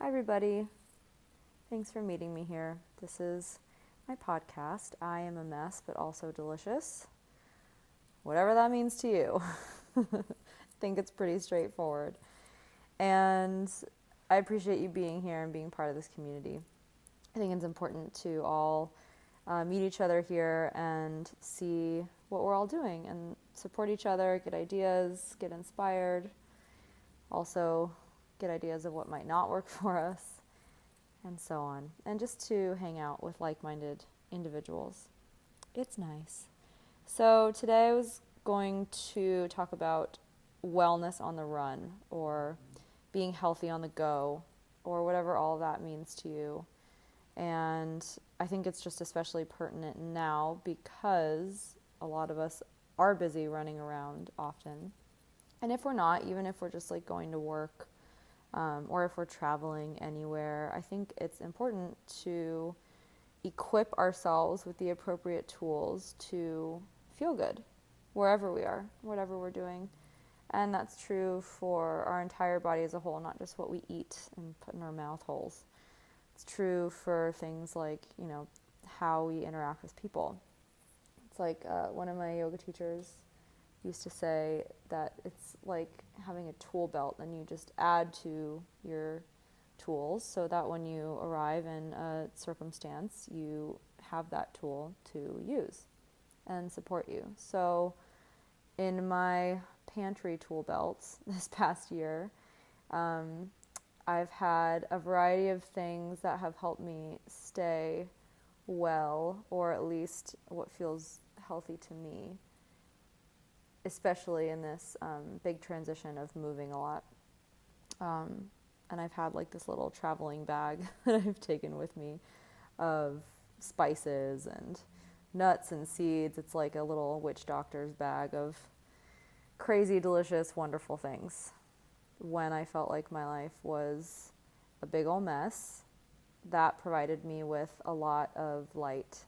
Hi, everybody. Thanks for meeting me here. This is my podcast. I am a mess, but also delicious. Whatever that means to you. I think it's pretty straightforward. And I appreciate you being here and being part of this community. I think it's important to all meet each other here and see what we're all doing and support each other, get ideas, get inspired, also get ideas of what might not work for us, and so on. And just to hang out with like-minded individuals. It's nice. So today I was going to talk about wellness on the run, or being healthy on the go, or whatever all of that means to you. And I think it's just especially pertinent now because a lot of us are busy running around often. And if we're not, even if we're just like going to work, or if we're traveling anywhere, I think it's important to equip ourselves with the appropriate tools to feel good wherever we are, whatever we're doing. And that's true for our entire body as a whole, not just what we eat and put in our mouth holes. It's true for things like, how we interact with people. It's like one of my yoga teachers used to say that it's like having a tool belt, and you just add to your tools so that when you arrive in a circumstance, you have that tool to use and support you. So in my pantry tool belts this past year, I've had a variety of things that have helped me stay well, or at least what feels healthy to me, especially in this big transition of moving a lot. And I've had like this little traveling bag that I've taken with me of spices and nuts and seeds. It's like a little witch doctor's bag of crazy, delicious, wonderful things. When I felt like my life was a big old mess, that provided me with a lot of light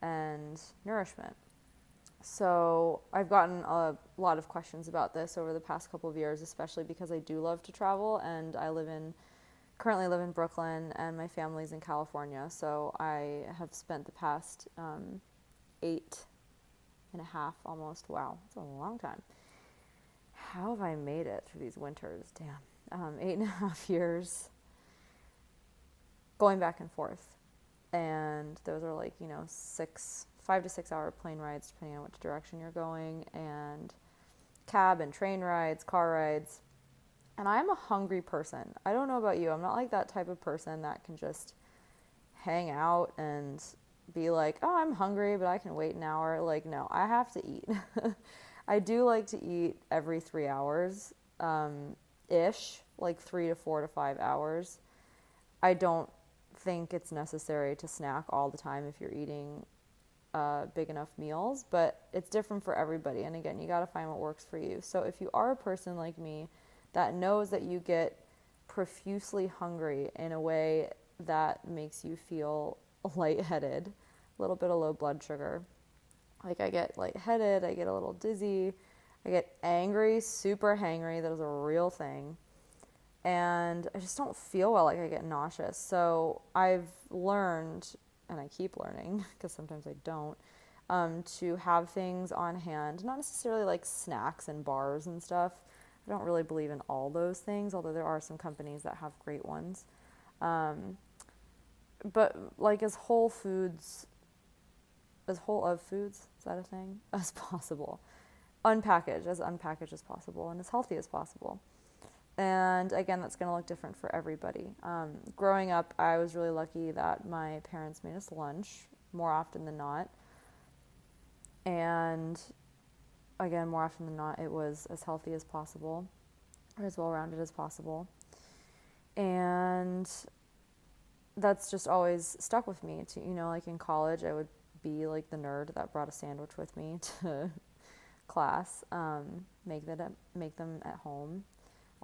and nourishment. So I've gotten a lot of questions about this over the past couple of years, especially because I do love to travel, and I currently live in Brooklyn, and my family's in California. So I have spent the past 8.5 almost. Wow, that's a long time. How have I made it through these winters? Damn. 8.5 years going back and forth. And those are like, 5 to 6 hour plane rides, depending on which direction you're going, and cab and train rides, car rides. And I'm a hungry person. I don't know about you. I'm not like that type of person that can just hang out and be like, oh, I'm hungry, but I can wait an hour. Like, no, I have to eat. I do like to eat every 3 hours, ish, like 3 to 4 to 5 hours. I don't think it's necessary to snack all the time if you're eating big enough meals, but it's different for everybody. And again, you got to find what works for you. So if you are a person like me that knows that you get profusely hungry in a way that makes you feel lightheaded, a little bit of low blood sugar, like I get lightheaded, I get a little dizzy, I get angry, super hangry, that is a real thing. And I just don't feel well, like I get nauseous. So I've learned, and I keep learning, because sometimes I don't, to have things on hand, not necessarily like snacks and bars and stuff. I don't really believe in all those things, although there are some companies that have great ones. But like as whole of foods, is that a thing? As possible. As unpackaged as possible, and as healthy as possible. And again, that's going to look different for everybody. Growing up, I was really lucky that my parents made us lunch more often than not. And again, more often than not, it was as healthy as possible, or as well-rounded as possible. And that's just always stuck with me. Like in college, I would be like the nerd that brought a sandwich with me to class, make them at home,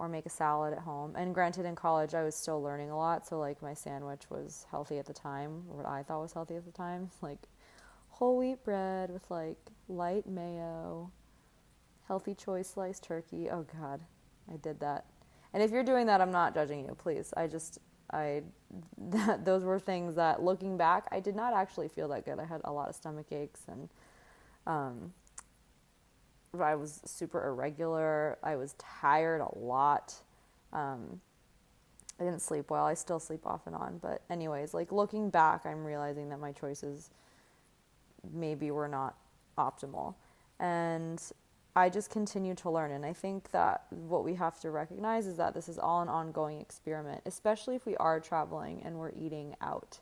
or make a salad at home. And granted, in college, I was still learning a lot, so like my sandwich was healthy at the time, what I thought was healthy at the time, like whole wheat bread with like light mayo, healthy choice sliced turkey. Oh God, I did that. And if you're doing that, I'm not judging you, please. Those were things that, looking back, I did not actually feel that good. I had a lot of stomach aches, and I was super irregular. I was tired a lot. I didn't sleep well. I still sleep off and on. But anyways, like, looking back, I'm realizing that my choices maybe were not optimal. And I just continue to learn. And I think that what we have to recognize is that this is all an ongoing experiment, especially if we are traveling and we're eating out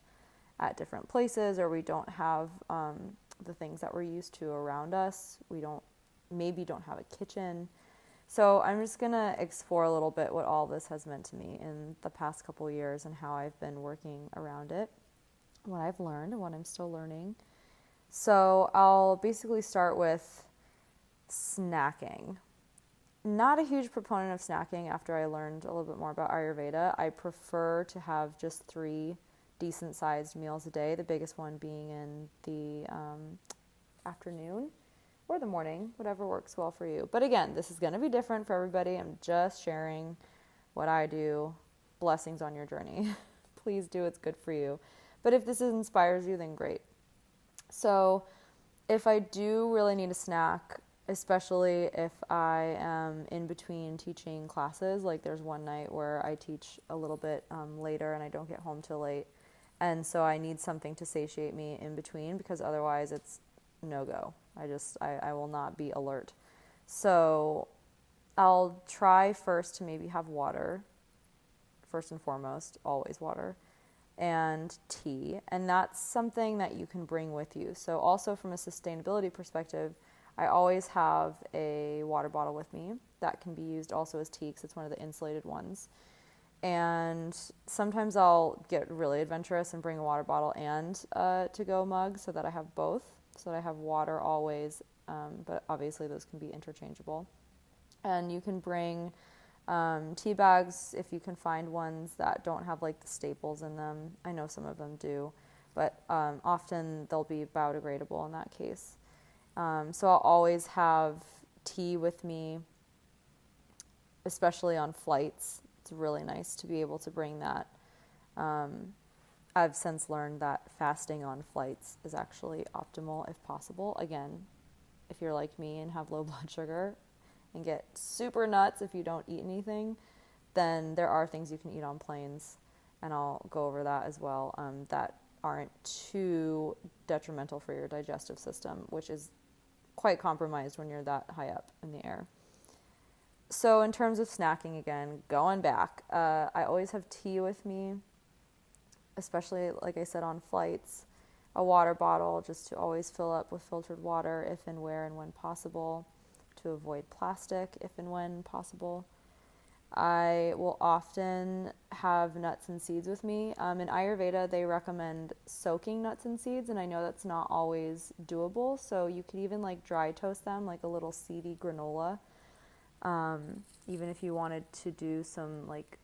at different places, or we don't have the things that we're used to around us. We maybe don't have a kitchen. So I'm just going to explore a little bit what all this has meant to me in the past couple years and how I've been working around it, what I've learned and what I'm still learning. So I'll basically start with snacking. Not a huge proponent of snacking after I learned a little bit more about Ayurveda. I prefer to have just 3 decent-sized meals a day, the biggest one being in the afternoon or the morning, whatever works well for you. But again, this is going to be different for everybody. I'm just sharing what I do. Blessings on your journey. Please do what's good for you. But if this inspires you, then great. So if I do really need a snack, especially if I am in between teaching classes, like there's one night where I teach a little bit later and I don't get home till late. And so I need something to satiate me in between, because otherwise it's no-go. I will not be alert. So I'll try first to maybe have water, first and foremost, always water, and tea. And that's something that you can bring with you. So also from a sustainability perspective, I always have a water bottle with me that can be used also as tea, because it's one of the insulated ones. And sometimes I'll get really adventurous and bring a water bottle and a to-go mug so that I have both, so that I have water always, but obviously those can be interchangeable. And you can bring tea bags if you can find ones that don't have like the staples in them. I know some of them do, but often they'll be biodegradable in that case. So I'll always have tea with me, especially on flights. It's really nice to be able to bring that. I've since learned that fasting on flights is actually optimal if possible. Again, if you're like me and have low blood sugar and get super nuts if you don't eat anything, then there are things you can eat on planes, and I'll go over that as well, that aren't too detrimental for your digestive system, which is quite compromised when you're that high up in the air. So in terms of snacking, again, going back, I always have tea with me, especially, like I said, on flights, a water bottle just to always fill up with filtered water if and where and when possible, to avoid plastic if and when possible. I will often have nuts and seeds with me. In Ayurveda, they recommend soaking nuts and seeds, and I know that's not always doable, so you could even like dry toast them, like a little seedy granola. Even if you wanted to do some like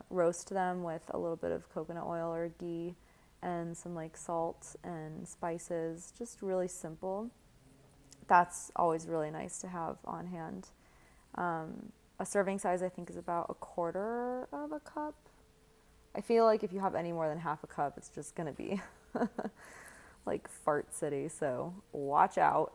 roast them with a little bit of coconut oil or ghee and some like salt and spices, just really simple. That's always really nice to have on hand. A serving size, I think, is about 1/4 of a cup. I feel like if you have any more than half a cup, it's just going to be like fart city. So watch out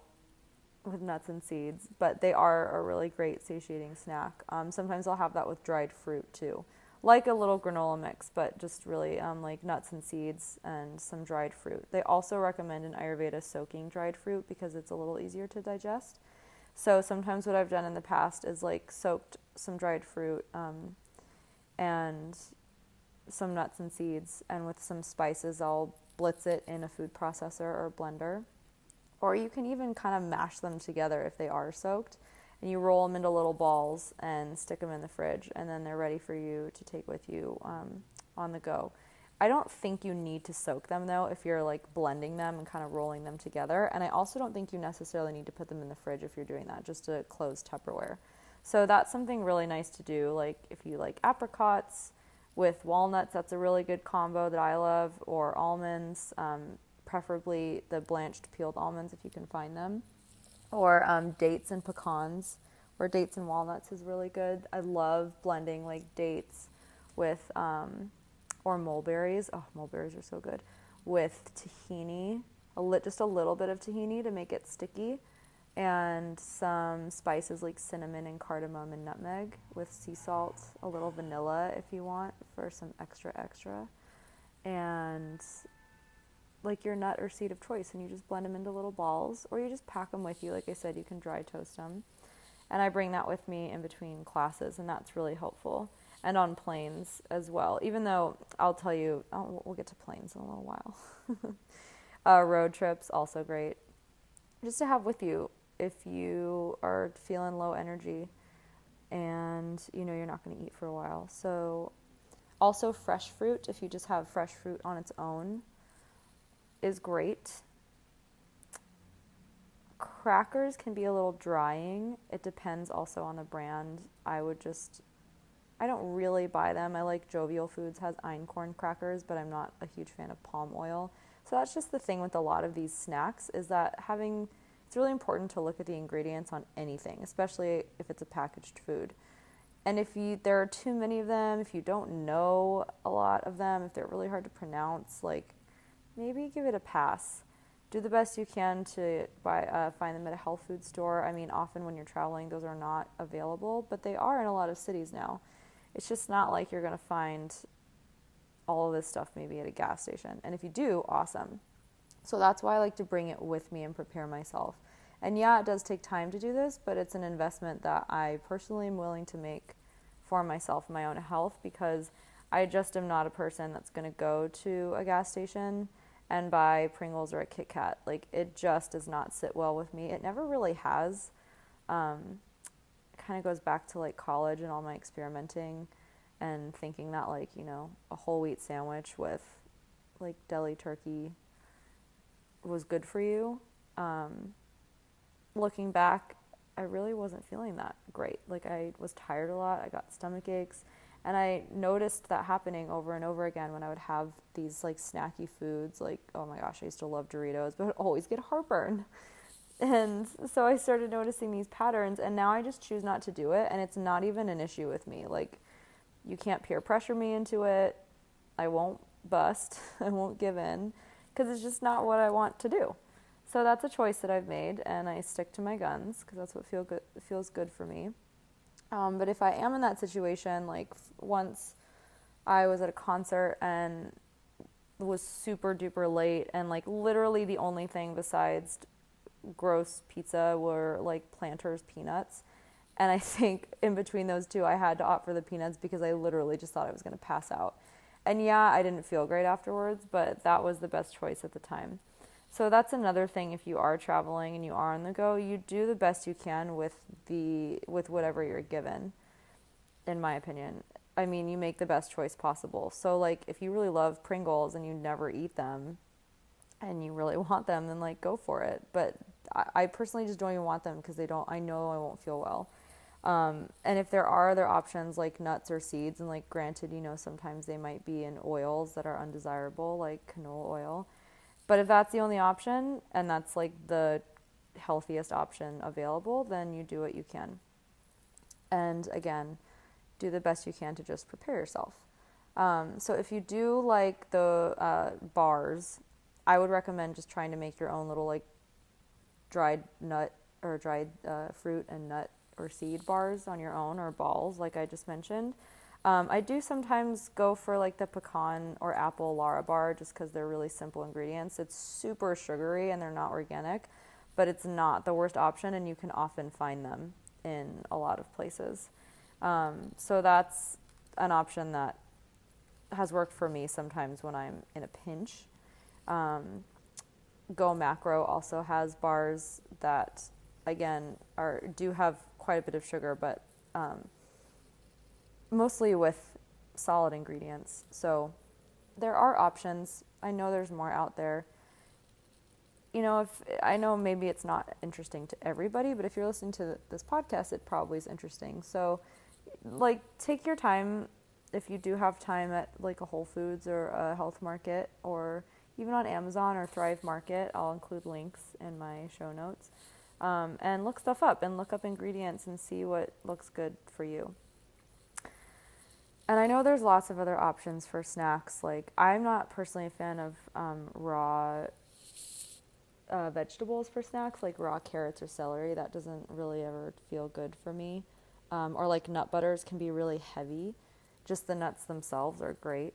with nuts and seeds. But they are a really great satiating snack. Sometimes I'll have that with dried fruit too. Like a little granola mix, but just really like nuts and seeds and some dried fruit. They also recommend in Ayurveda soaking dried fruit because it's a little easier to digest. So sometimes what I've done in the past is like soaked some dried fruit and some nuts and seeds, and with some spices I'll blitz it in a food processor or blender. Or you can even kind of mash them together if they are soaked, and you roll them into little balls and stick them in the fridge, and then they're ready for you to take with you on the go. I don't think you need to soak them, though, if you're like blending them and kind of rolling them together. And I also don't think you necessarily need to put them in the fridge if you're doing that, just a closed Tupperware. So that's something really nice to do. Like if you like apricots with walnuts, that's a really good combo that I love, or almonds, preferably the blanched peeled almonds if you can find them, or dates and pecans or dates and walnuts is really good. I love blending like dates with, or mulberries. Oh, mulberries are so good. With tahini, just a little bit of tahini to make it sticky, and some spices like cinnamon and cardamom and nutmeg with sea salt, a little vanilla if you want for some extra, and like your nut or seed of choice, and you just blend them into little balls, or you just pack them with you. Like I said, you can dry toast them. And I bring that with me in between classes, and that's really helpful. And on planes as well, even though I'll tell you, we'll get to planes in a little while. Road trips, also great. Just to have with you if you are feeling low energy and you know you're not going to eat for a while. So also fresh fruit, if you just have fresh fruit on its own, is great. Crackers can be a little drying. It depends also on the brand. I don't really buy them. I like Jovial Foods has einkorn crackers, but I'm not a huge fan of palm oil. So that's just the thing with a lot of these snacks, is that it's really important to look at the ingredients on anything, especially if it's a packaged food. And if there are too many of them, if you don't know a lot of them, if they're really hard to pronounce, like maybe give it a pass. Do the best you can to find them at a health food store. I mean, often when you're traveling, those are not available, but they are in a lot of cities now. It's just not like you're going to find all of this stuff maybe at a gas station. And if you do, awesome. So that's why I like to bring it with me and prepare myself. And yeah, it does take time to do this, but it's an investment that I personally am willing to make for myself and my own health, because I just am not a person that's going to go to a gas station and buy Pringles or a Kit Kat. Like, it just does not sit well with me. It never really has. It kind of goes back to like college and all my experimenting and thinking that like, you know, a whole wheat sandwich with like deli turkey was good for you. Looking back, I really wasn't feeling that great. Like, I was tired a lot. I got stomach aches. And I noticed that happening over and over again when I would have these like snacky foods. Like, oh my gosh, I used to love Doritos, but I would always get heartburn. And so I started noticing these patterns, and now I just choose not to do it. And it's not even an issue with me. Like, you can't peer pressure me into it. I won't bust. I won't give in, because it's just not what I want to do. So that's a choice that I've made, and I stick to my guns because that's what feels good for me. But if I am in that situation, like once I was at a concert and was super duper late, and like literally the only thing besides gross pizza were like Planters peanuts. And I think in between those two, I had to opt for the peanuts because I literally just thought I was going to pass out. And yeah, I didn't feel great afterwards, but that was the best choice at the time. So that's another thing. If you are traveling and you are on the go, you do the best you can with whatever you're given, in my opinion. I mean, you make the best choice possible. So like, if you really love Pringles and you never eat them and you really want them, then like go for it. But I personally just don't even want them because I know I won't feel well. And if there are other options like nuts or seeds, and like granted, you know, sometimes they might be in oils that are undesirable, like canola oil. But if that's the only option, and that's like the healthiest option available, then you do what you can. And again, do the best you can to just prepare yourself. So if you do like the bars, I would recommend just trying to make your own little like dried nut or dried fruit and nut or seed bars on your own, or balls like I just mentioned. I do sometimes go for like the pecan or apple Lara bar just because they're really simple ingredients. It's super sugary and they're not organic, but it's not the worst option, and you can often find them in a lot of places. So that's an option that has worked for me sometimes when I'm in a pinch. Go Macro also has bars that, again, do have quite a bit of sugar, but mostly with solid ingredients. So there are options. I know there's more out there. You know, I know maybe it's not interesting to everybody, but if you're listening to this podcast, it probably is interesting. So like, take your time. If you do have time at like a Whole Foods or a health market, or even on Amazon or Thrive Market, I'll include links in my show notes. and look stuff up and look up ingredients and see what looks good for you. And I know there's lots of other options for snacks. Like, I'm not personally a fan of raw vegetables for snacks, like raw carrots or celery. That doesn't really ever feel good for me. Or like nut butters can be really heavy. Just the nuts themselves are great.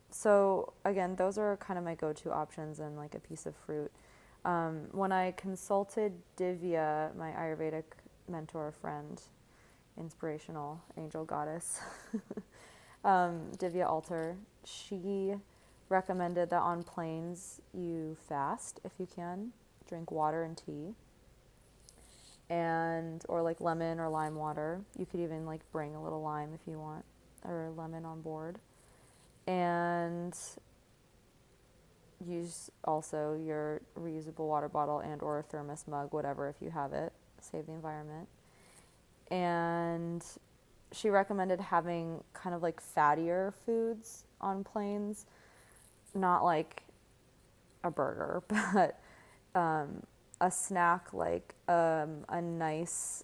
So again, those are kind of my go-to options, and like a piece of fruit. When I consulted Divya, my Ayurvedic mentor friend, inspirational angel goddess, Divya Alter, she recommended that on planes you fast if you can, drink water and tea, and or like lemon or lime water. You could even like bring a little lime if you want, or lemon on board, and use also your reusable water bottle and or a thermos mug, whatever, if you have it. Save the environment. And she recommended having kind of like fattier foods on planes, not like a burger, but a snack like a nice,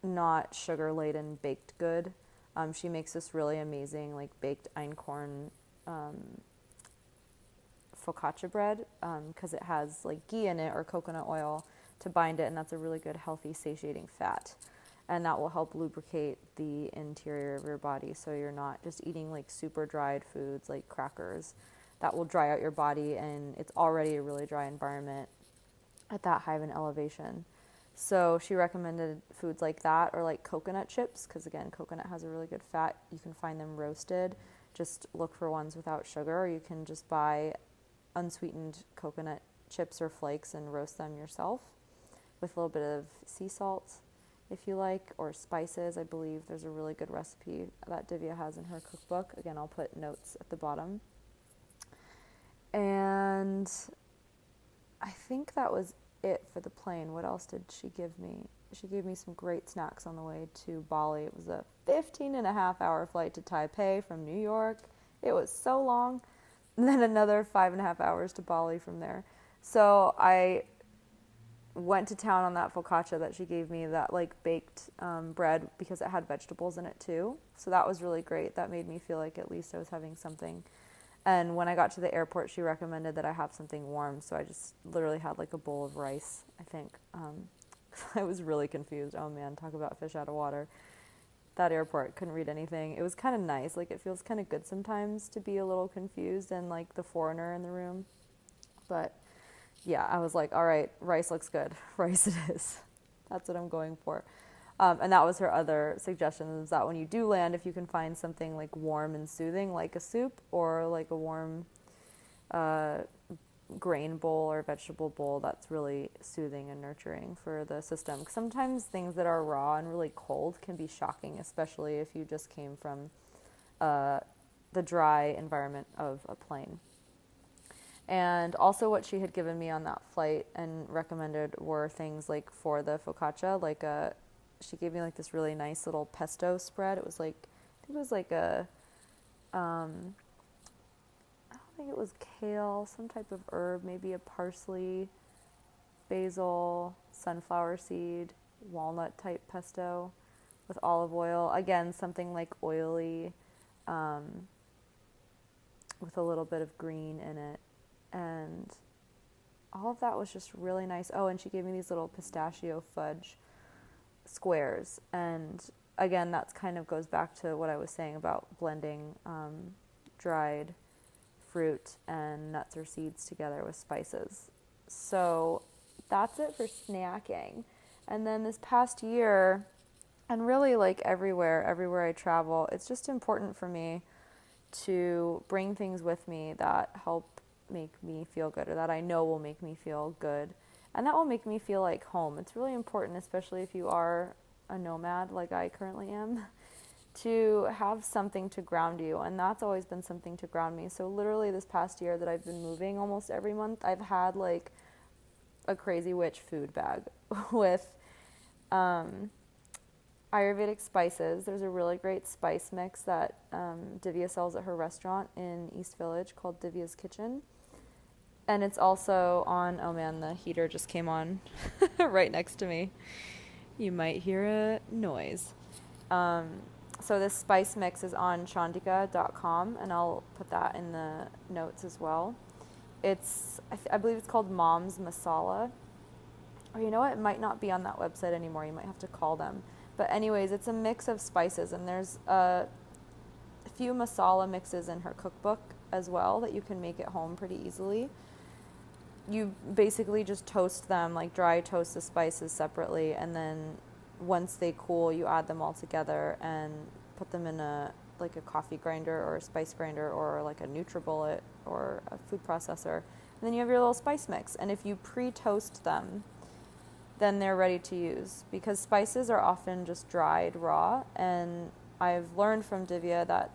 not sugar-laden baked good. She makes this really amazing like baked einkorn focaccia bread, because it has like ghee in it or coconut oil to bind it, and that's a really good, healthy, satiating fat. And that will help lubricate the interior of your body, so you're not just eating like super dried foods like crackers. That will dry out your body, and it's already a really dry environment at that high of an elevation. So she recommended foods like that, or like coconut chips, because again, coconut has a really good fat. You can find them roasted. Just look for ones without sugar, or you can just buy unsweetened coconut chips or flakes and roast them yourself with a little bit of sea salt, if you like, or spices. I believe there's a really good recipe that Divya has in her cookbook. Again, I'll put notes at the bottom. And I think that was it for the plane. What else did she give me? She gave me some great snacks on the way to Bali. It was a 15-and-a-half-hour flight to Taipei from New York. It was so long. And then another 5.5 hours to Bali from there. So I went to town on that focaccia that she gave me, that like baked bread, because it had vegetables in it too. So that was really great. That made me feel like at least I was having something. And when I got to the airport, she recommended that I have something warm. So I just literally had like a bowl of rice, I think. I was really confused. Oh man, talk about fish out of water. That airport, couldn't read anything. It was kind of nice. Like, it feels kind of good sometimes to be a little confused and like the foreigner in the room. But yeah, I was like, all right, rice looks good. Rice it is. That's what I'm going for. And that was her other suggestion, is that when you do land, if you can find something like warm and soothing, like a soup or like a warm grain bowl or vegetable bowl, that's really soothing and nurturing for the system. Sometimes things that are raw and really cold can be shocking, especially if you just came from the dry environment of a plane. And also what she had given me on that flight and recommended were things like for the focaccia, like she gave me like this really nice little pesto spread. It was like, I think it was like I don't think it was kale, some type of herb, maybe a parsley, basil, sunflower seed, walnut type pesto with olive oil. Again, something like oily, with a little bit of green in it. And all of that was just really nice. Oh, and she gave me these little pistachio fudge squares. And again, that's kind of goes back to what I was saying about blending dried fruit and nuts or seeds together with spices. So that's it for snacking. And then this past year, and really like everywhere I travel, it's just important for me to bring things with me that help make me feel good, or that I know will make me feel good, and that will make me feel like home. It's really important, especially if you are a nomad like I currently am, to have something to ground you, and that's always been something to ground me. So literally this past year that I've been moving almost every month, I've had like a crazy witch food bag with Ayurvedic spices. There's a really great spice mix that Divya sells at her restaurant in East Village called Divya's Kitchen. And it's also on, oh man, the heater just came on right next to me. You might hear a noise. So this spice mix is on chandika.com, and I'll put that in the notes as well. It's, I believe it's called Mom's Masala. Or you know what, it might not be on that website anymore. You might have to call them. But anyways, it's a mix of spices, and there's a few masala mixes in her cookbook as well that you can make at home pretty easily. You basically just toast them, like dry toast the spices separately, and then once they cool, you add them all together and put them in a coffee grinder or a spice grinder or like a NutriBullet or a food processor. And then you have your little spice mix. And if you pre-toast them, then they're ready to use, because spices are often just dried raw. And I've learned from Divya that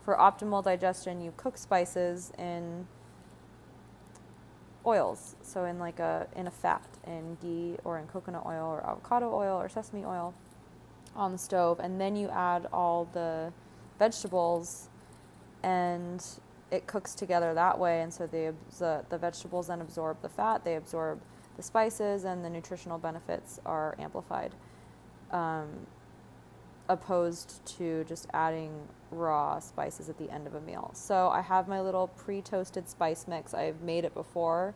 for optimal digestion, you cook spices in oils, so in a fat, in ghee or in coconut oil or avocado oil or sesame oil on the stove, and then you add all the vegetables and it cooks together that way. And so the vegetables then absorb the fat, they absorb the spices, and the nutritional benefits are amplified, opposed to just adding raw spices at the end of a meal. So I have my little pre-toasted spice mix. I've made it before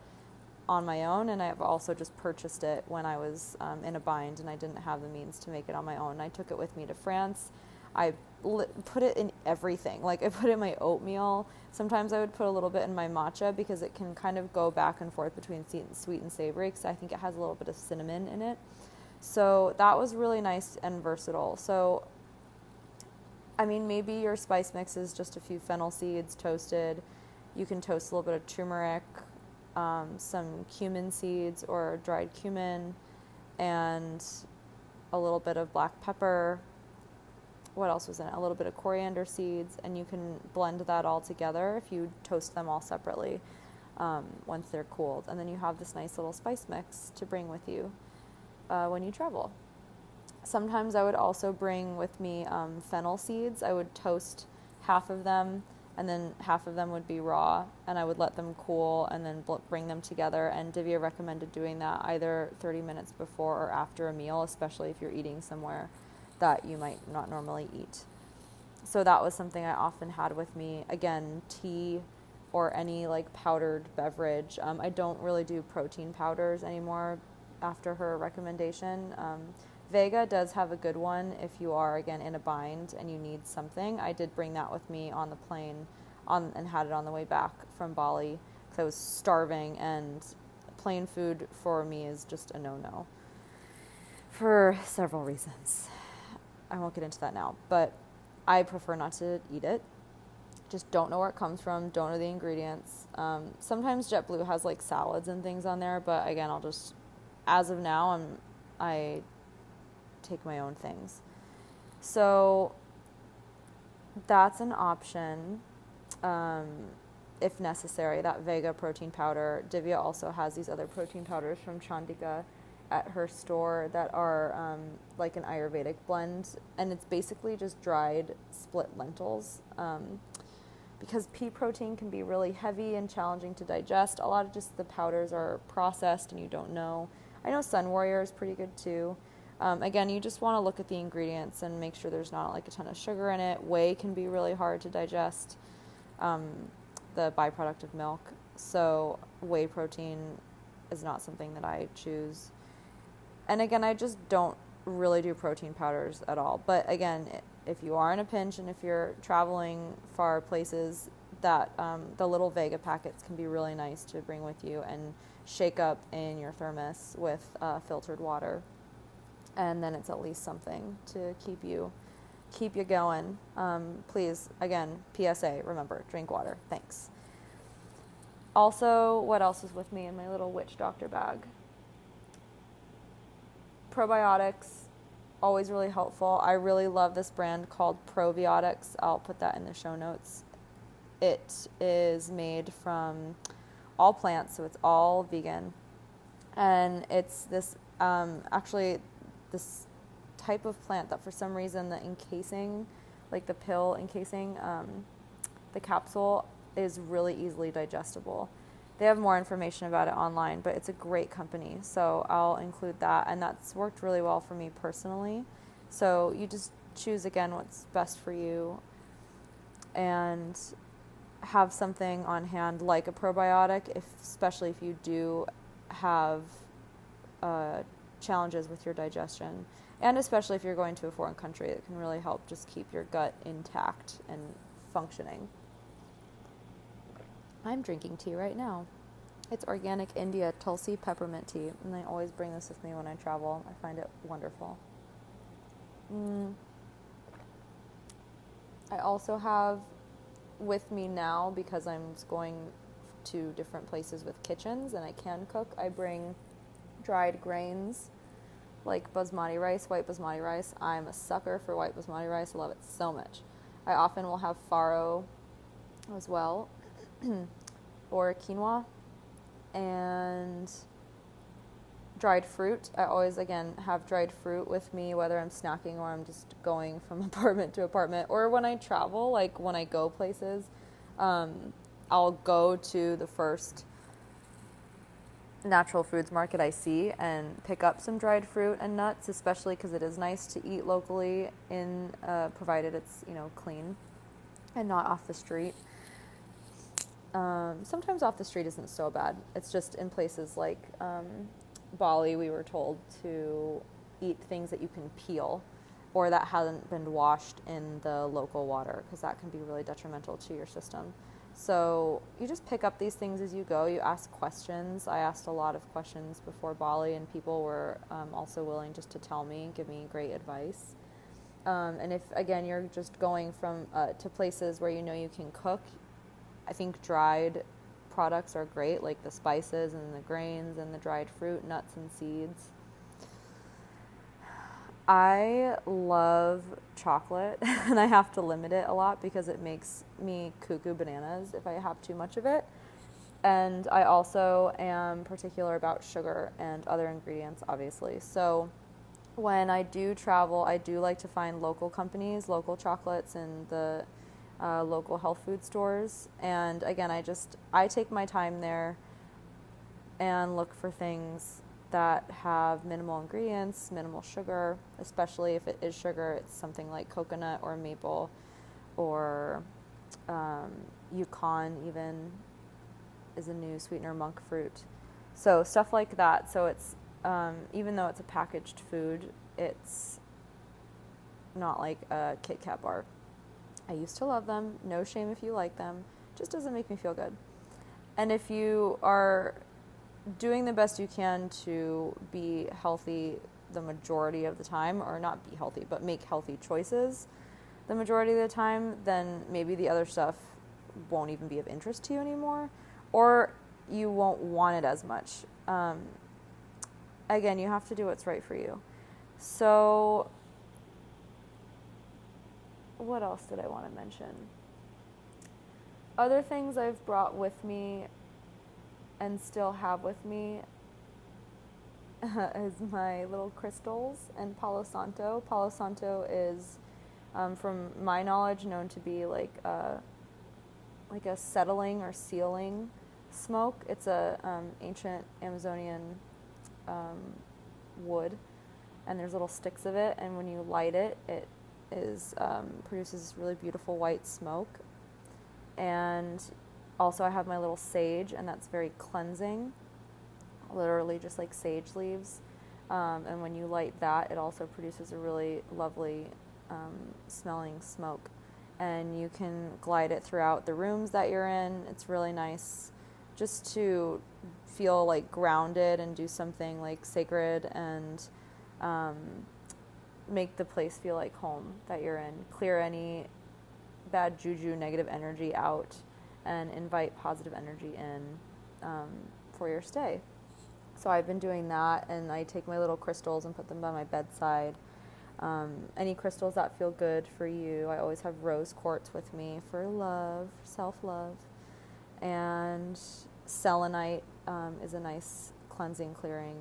on my own, and I've also just purchased it when I was in a bind and I didn't have the means to make it on my own. I took it with me to France. I put it in everything. Like, I put it in my oatmeal. Sometimes I would put a little bit in my matcha, because it can kind of go back and forth between sweet and savory, because I think it has a little bit of cinnamon in it. So that was really nice and versatile. So, I mean, maybe your spice mix is just a few fennel seeds toasted. You can toast a little bit of turmeric, some cumin seeds or dried cumin, and a little bit of black pepper. What else was in it? A little bit of coriander seeds, and you can blend that all together if you toast them all separately once they're cooled. And then you have this nice little spice mix to bring with you when you travel. Sometimes I would also bring with me fennel seeds. I would toast half of them, and then half of them would be raw, and I would let them cool and then bring them together. And Divya recommended doing that either 30 minutes before or after a meal, especially if you're eating somewhere that you might not normally eat. So that was something I often had with me. Again, tea or any like powdered beverage. I don't really do protein powders anymore after her recommendation. Vega does have a good one if you are, again, in a bind and you need something. I did bring that with me on the plane and had it on the way back from Bali, because I was starving, and plain food for me is just a no-no for several reasons. I won't get into that now, but I prefer not to eat it. Just don't know where it comes from, don't know the ingredients. Sometimes JetBlue has like salads and things on there, but again, as of now, I take my own things. So that's an option if necessary, that Vega protein powder. Divya also has these other protein powders from Chandika at her store that are like an Ayurvedic blend, and it's basically just dried split lentils, because pea protein can be really heavy and challenging to digest. A lot of just the powders are processed and you don't know. I know Sun Warrior is pretty good too. Again, you just want to look at the ingredients and make sure there's not like a ton of sugar in it. Whey can be really hard to digest, the byproduct of milk. So whey protein is not something that I choose. And again, I just don't really do protein powders at all. But again, if you are in a pinch and if you're traveling far places, that the little Vega packets can be really nice to bring with you and shake up in your thermos with filtered water. And then it's at least something to keep you going. Please, again, PSA, remember, drink water. Thanks. Also, what else is with me in my little witch doctor bag? Probiotics, always really helpful. I really love this brand called Probiotics. I'll put that in the show notes. It is made from all plants, so it's all vegan. And it's this, this type of plant that for some reason the encasing, like the pill encasing, the capsule is really easily digestible. They have more information about it online, but it's a great company, so I'll include that, and that's worked really well for me personally. So you just choose again what's best for you and have something on hand like a probiotic, especially if you do have challenges with your digestion, and especially if you're going to a foreign country, it can really help just keep your gut intact and functioning. I'm drinking tea right now. It's organic India Tulsi peppermint tea, and I always bring this with me when I travel. I find it wonderful. I also have with me now, because I'm going to different places with kitchens and I can cook, I bring dried grains like basmati rice, white basmati rice. I'm a sucker for white basmati rice. I love it so much. I often will have farro as well, or quinoa, and dried fruit. I always, again, have dried fruit with me, whether I'm snacking or I'm just going from apartment to apartment, or when I travel, like when I go places, I'll go to the first natural foods market I see and pick up some dried fruit and nuts, especially because it is nice to eat locally, provided it's clean and not off the street. Sometimes off the street isn't so bad. It's just in places like Bali, we were told to eat things that you can peel or that haven't been washed in the local water, because that can be really detrimental to your system. So you just pick up these things as you go. You ask questions. I asked a lot of questions before Bali, and people were also willing just to tell me, give me great advice. And if, again, you're just going from to places where you can cook, I think dried products are great, like the spices and the grains and the dried fruit, nuts and seeds. I love chocolate, and I have to limit it a lot because it makes me cuckoo bananas if I have too much of it. And I also am particular about sugar and other ingredients, obviously. So when I do travel, I do like to find local companies, local chocolates, and the local health food stores. And again, I take my time there and look for things that have minimal ingredients, minimal sugar, especially if it is sugar. It's something like coconut or maple or Yukon even is a new sweetener, monk fruit. So stuff like that. So it's, even though it's a packaged food, it's not like a Kit Kat bar. I used to love them. No shame if you like them. Just doesn't make me feel good. And if you are doing the best you can to be healthy the majority of the time, or not be healthy, but make healthy choices the majority of the time, then maybe the other stuff won't even be of interest to you anymore, or you won't want it as much. Again, you have to do what's right for you. So what else did I want to mention? Other things I've brought with me and still have with me is my little crystals and Palo Santo. Palo Santo is, from my knowledge, known to be like a settling or sealing smoke. It's a ancient Amazonian wood, and there's little sticks of it, and when you light it, it produces this really beautiful white smoke. And also I have my little sage, and that's very cleansing, literally just like sage leaves. And when you light that, it also produces a really lovely smelling smoke. And you can glide it throughout the rooms that you're in. It's really nice just to feel like grounded and do something like sacred, and make the place feel like home that you're in. Clear any bad juju, negative energy out, and invite positive energy in for your stay. So I've been doing that, and I take my little crystals and put them by my bedside. Any crystals that feel good for you. I always have rose quartz with me for love, self-love. And selenite is a nice cleansing, clearing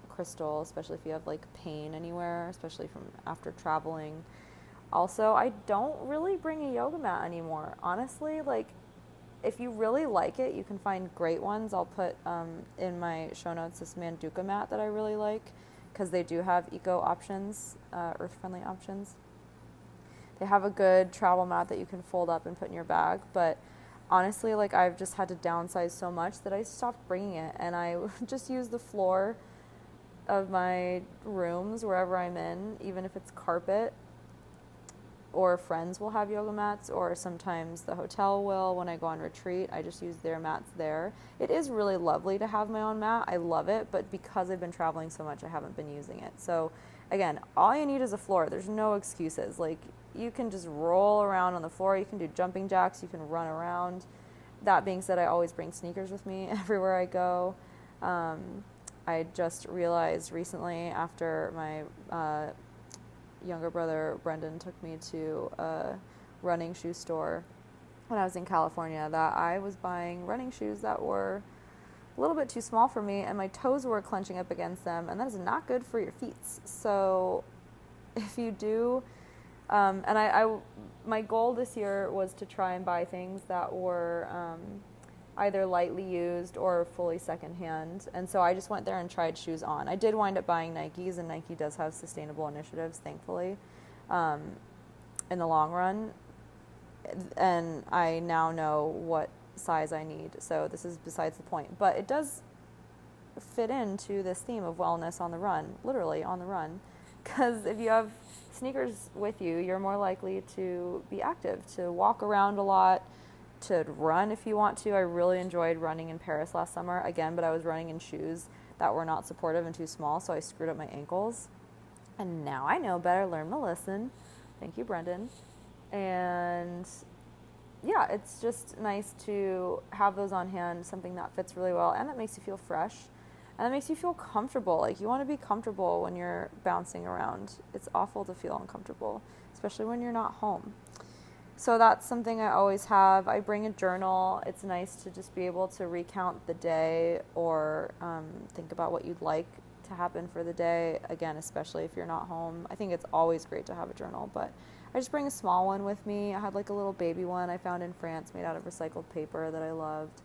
crystal, especially if you have like pain anywhere, especially from after traveling, Also, I don't really bring a yoga mat anymore. Honestly, like, if you really like it, you can find great ones. I'll put in my show notes this Manduka mat that I really like, because they do have eco options, earth-friendly options. They have a good travel mat that you can fold up and put in your bag, but honestly, like, I've just had to downsize so much that I stopped bringing it, and I just use the floor of my rooms wherever I'm in, even if it's carpet, or friends will have yoga mats, or sometimes the hotel will. When I go on retreat, I just use their mats there. It is really lovely to have my own mat. I love it, but because I've been traveling so much, I haven't been using it. So again, all you need is a floor. There's no excuses. Like, you can just roll around on the floor. You can do jumping jacks. You can run around. That being said, I always bring sneakers with me everywhere I go. I just realized recently, after my younger brother Brendan took me to a running shoe store when I was in California, that I was buying running shoes that were a little bit too small for me, and my toes were clenching up against them, and that is not good for your feet. So if you do, and my goal this year was to try and buy things that were either lightly used or fully secondhand. And so I just went there and tried shoes on. I did wind up buying Nikes, and Nike does have sustainable initiatives, thankfully, in the long run. And I now know what size I need. So this is besides the point. But it does fit into this theme of wellness on the run, literally on the run. Because if you have sneakers with you, you're more likely to be active, to walk around a lot, to run if you want to. I really enjoyed running in Paris last summer, again, but I was running in shoes that were not supportive and too small, so I screwed up my ankles. And now I know better, learn to listen. Thank you, Brendan. And yeah, it's just nice to have those on hand, something that fits really well and that makes you feel fresh and that makes you feel comfortable. Like, you want to be comfortable when you're bouncing around. It's awful to feel uncomfortable, especially when you're not home. So that's something I always have. I bring a journal. It's nice to just be able to recount the day or think about what you'd like to happen for the day. Again, especially if you're not home. I think it's always great to have a journal, but I just bring a small one with me. I had like a little baby one I found in France made out of recycled paper that I loved.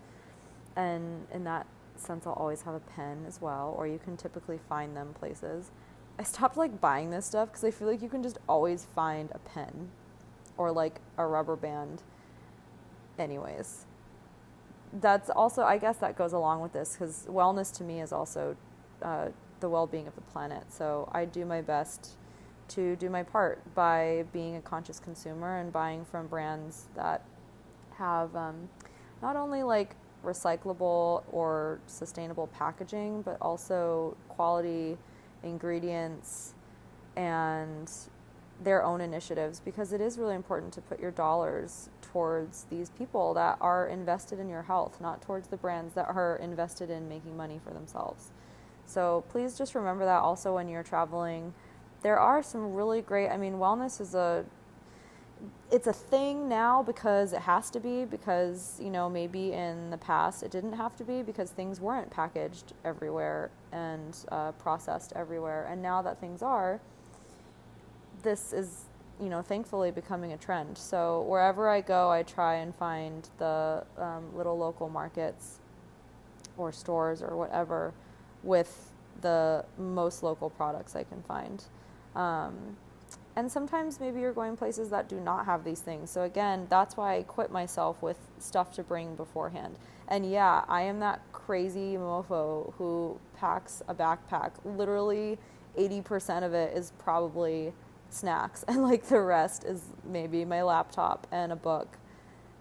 And in that sense, I'll always have a pen as well, or you can typically find them places. I stopped like buying this stuff because I feel like you can just always find a pen or like a rubber band. Anyways, that's also, I guess that goes along with this, because wellness to me is also the well-being of the planet. So I do my best to do my part by being a conscious consumer and buying from brands that have not only like recyclable or sustainable packaging, but also quality ingredients and their own initiatives, because it is really important to put your dollars towards these people that are invested in your health, not towards the brands that are invested in making money for themselves. So please just remember that also when you're traveling. There are some really great, I mean, wellness is it's a thing now because it has to be, because, you know, maybe in the past it didn't have to be because things weren't packaged everywhere and processed everywhere. And now that things are, this is, you know, thankfully becoming a trend. So wherever I go, I try and find the little local markets or stores or whatever with the most local products I can find. And sometimes maybe you're going places that do not have these things. So again, that's why I equip myself with stuff to bring beforehand. And yeah, I am that crazy mofo who packs a backpack. Literally 80% of it is probably snacks, and like the rest is maybe my laptop and a book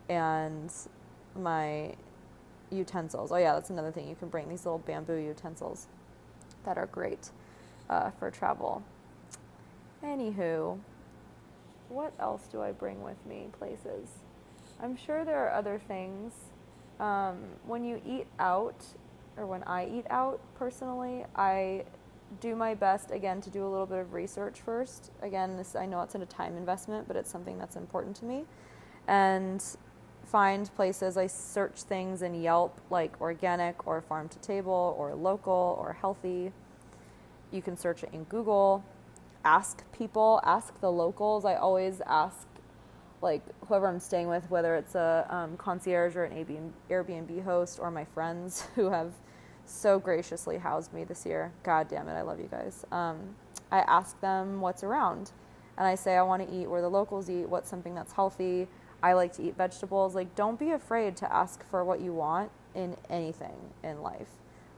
and my utensils. Oh yeah, that's another thing. You can bring these little bamboo utensils that are great for travel. Anywho, what else do I bring with me places? I'm sure there are other things. When you eat out, or when I eat out personally, I do my best, again, to do a little bit of research first. Again, this, I know it's a time investment, but it's something that's important to me. And find places. I search things in Yelp, like organic or farm to table or local or healthy. You can search it in Google. ask people, ask the locals. I always ask like whoever I'm staying with, whether it's a concierge or an Airbnb host or my friends who have so graciously housed me this year. God damn it, I love you guys. I ask them what's around, and I say I want to eat where the locals eat, what's something that's healthy. I like to eat vegetables. Like, don't be afraid to ask for what you want in anything in life.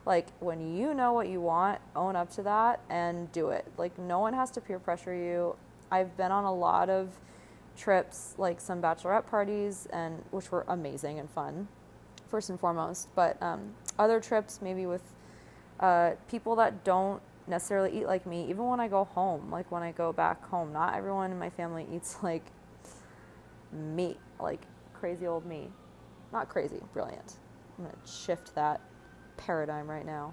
Like, when you know what you want, own up to that and do it. Like, no one has to peer pressure you. I've been on a lot of trips, like some bachelorette parties, and which were amazing and fun, first and foremost, but other trips maybe with people that don't necessarily eat like me. Even when I go home, like when I go back home, not everyone in my family eats like meat, like crazy old me. Not crazy, brilliant. I'm gonna shift that paradigm right now.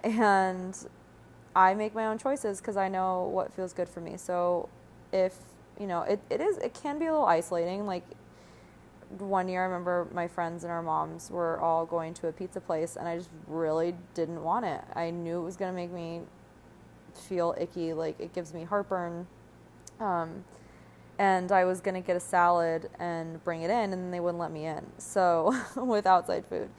And I make my own choices because I know what feels good for me. So if, you know, it can be a little isolating. Like, one year I remember my friends and our moms were all going to a pizza place, and I just really didn't want it. I knew it was going to make me feel icky, like it gives me heartburn. And I was going to get a salad and bring it in, and they wouldn't let me in. So with outside food.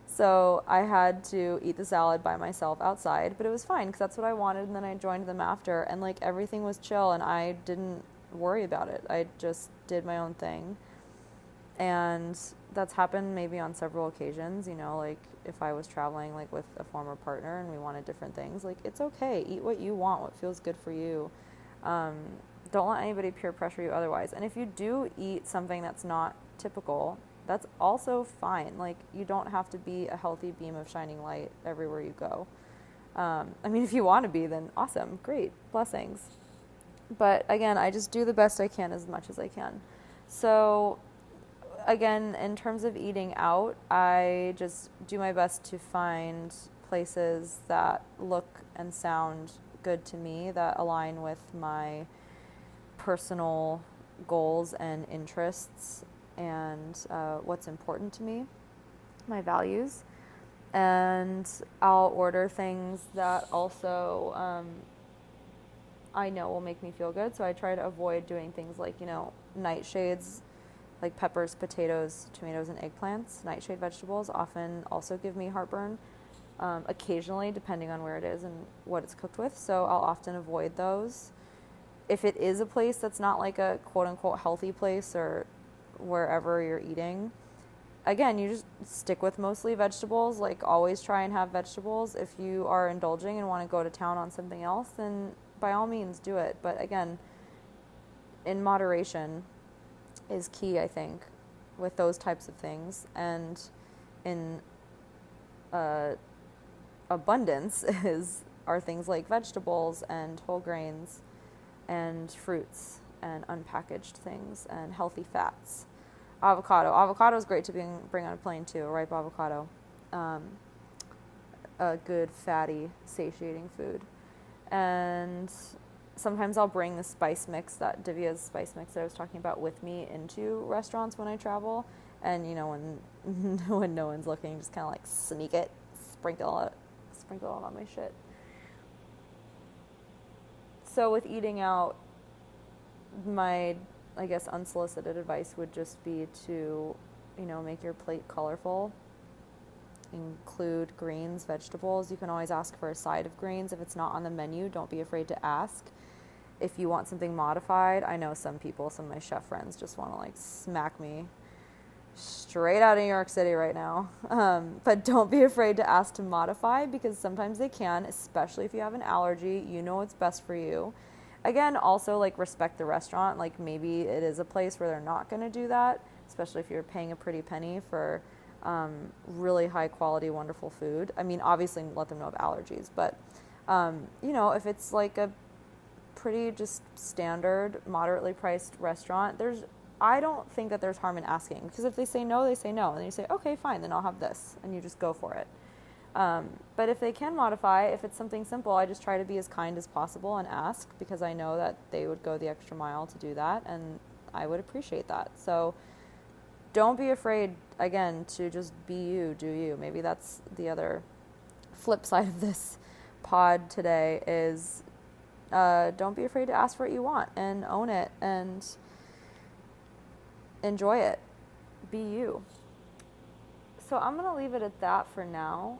So I had to eat the salad by myself outside, but it was fine because that's what I wanted. And then I joined them after, and like everything was chill, and I didn't worry about it. I just did my own thing. And that's happened maybe on several occasions, you know, like if I was traveling like with a former partner and we wanted different things, like it's okay. Eat what you want, what feels good for you. Don't let anybody peer pressure you otherwise. And if you do eat something that's not typical, that's also fine. Like, you don't have to be a healthy beam of shining light everywhere you go. I mean, if you want to be, then awesome, great, blessings. But again, I just do the best I can as much as I can. So again, in terms of eating out, I just do my best to find places that look and sound good to me, that align with my personal goals and interests and what's important to me, my values. And I'll order things that also I know will make me feel good. So I try to avoid doing things like, you know, nightshades, like peppers, potatoes, tomatoes, and eggplants. Nightshade vegetables often also give me heartburn, occasionally, depending on where it is and what it's cooked with. So I'll often avoid those. If it is a place that's not like a quote-unquote healthy place or wherever you're eating, again, you just stick with mostly vegetables. Like, always try and have vegetables. If you are indulging and want to go to town on something else, then by all means do it. But again, in moderation is key, I think, with those types of things. And in abundance are things like vegetables and whole grains and fruits and unpackaged things and healthy fats. Avocado is great to bring on a plane too, a ripe avocado. A good fatty, satiating food. And sometimes I'll bring the spice mix, that Divya's spice mix that I was talking about, with me into restaurants when I travel. And, you know, when no one's looking, just kind of like sneak it, sprinkle it on my shit. So with eating out, my, I guess, unsolicited advice would just be to, you know, make your plate colorful. Include greens, vegetables. You can always ask for a side of greens. If it's not on the menu, don't be afraid to ask. If you want something modified, I know some of my chef friends just want to like smack me straight out of New York City right now. But don't be afraid to ask to modify, because sometimes they can, especially if you have an allergy. You know what's best for you. Again, also, like, respect the restaurant. Like, maybe it is a place where they're not going to do that, especially if you're paying a pretty penny for really high quality, wonderful food. I mean, obviously let them know of allergies, but you know, if it's like a pretty just standard, moderately priced restaurant, I don't think that there's harm in asking, because if they say no, they say no, and you say, okay, fine, then I'll have this, and you just go for it. But if they can modify, if it's something simple, I just try to be as kind as possible and ask, because I know that they would go the extra mile to do that, and I would appreciate that. So don't be afraid, again, to just be you, do you. Maybe that's the other flip side of this pod today, is don't be afraid to ask for what you want and own it and enjoy it. Be you. So I'm going to leave it at that for now.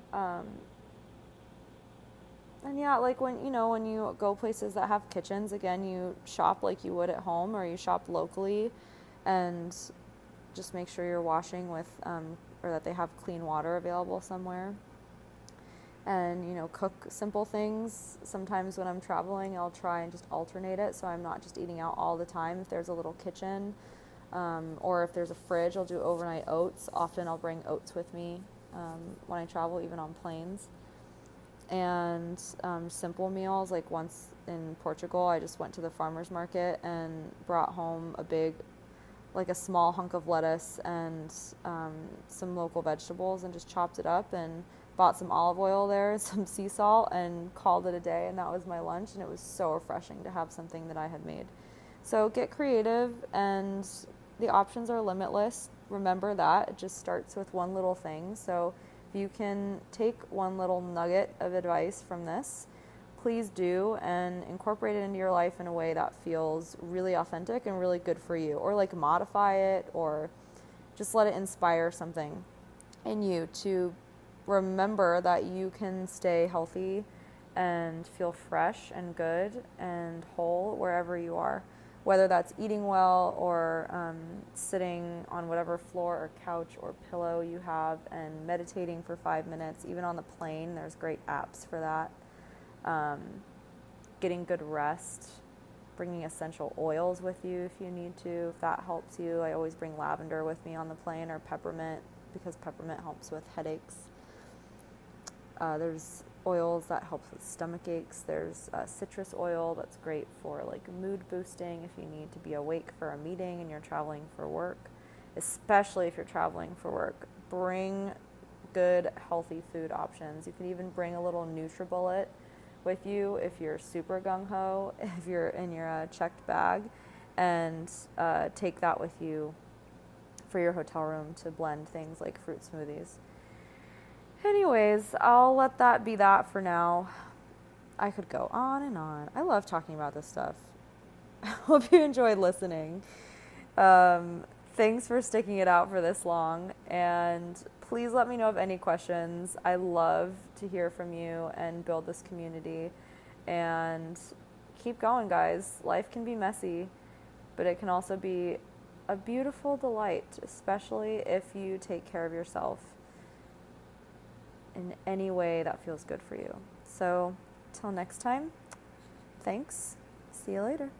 And yeah, like when you go places that have kitchens, again, you shop like you would at home, or you shop locally, and just make sure you're washing with, or that they have clean water available somewhere. And, cook simple things. Sometimes when I'm traveling, I'll try and just alternate it, so I'm not just eating out all the time. If there's a little kitchen, or if there's a fridge, I'll do overnight oats. Often I'll bring oats with me when I travel, even on planes. And simple meals, like once in Portugal, I just went to the farmer's market and brought home a small hunk of lettuce and some local vegetables, and just chopped it up and bought some olive oil there, some sea salt, and called it a day. And that was my lunch, and it was so refreshing to have something that I had made. So get creative, and the options are limitless. Remember that. It just starts with one little thing. So if you can take one little nugget of advice from this, please do, and incorporate it into your life in a way that feels really authentic and really good for you, or like modify it, or just let it inspire something in you to remember that you can stay healthy and feel fresh and good and whole wherever you are, whether that's eating well or sitting on whatever floor or couch or pillow you have and meditating for 5 minutes. Even on the plane, there's great apps for that. Getting good rest, bringing essential oils with you if you need to, if that helps you. I always bring lavender with me on the plane, or peppermint, because peppermint helps with headaches. There's oils that helps with stomach aches. There's citrus oil that's great for like mood boosting if you need to be awake for a meeting and you're traveling for work, especially if you're traveling for work. Bring good, healthy food options. You can even bring a little NutriBullet with you if you're super gung-ho, if you're in your checked bag, and take that with you for your hotel room to blend things like fruit smoothies. Anyways, I'll let that be that for now. I could go on and on. I love talking about this stuff. I hope you enjoyed listening. Thanks for sticking it out for this long, and please let me know of any questions. I love to hear from you and build this community, and keep going, guys. Life can be messy, but it can also be a beautiful delight, especially if you take care of yourself in any way that feels good for you. So, till next time, thanks. See you later.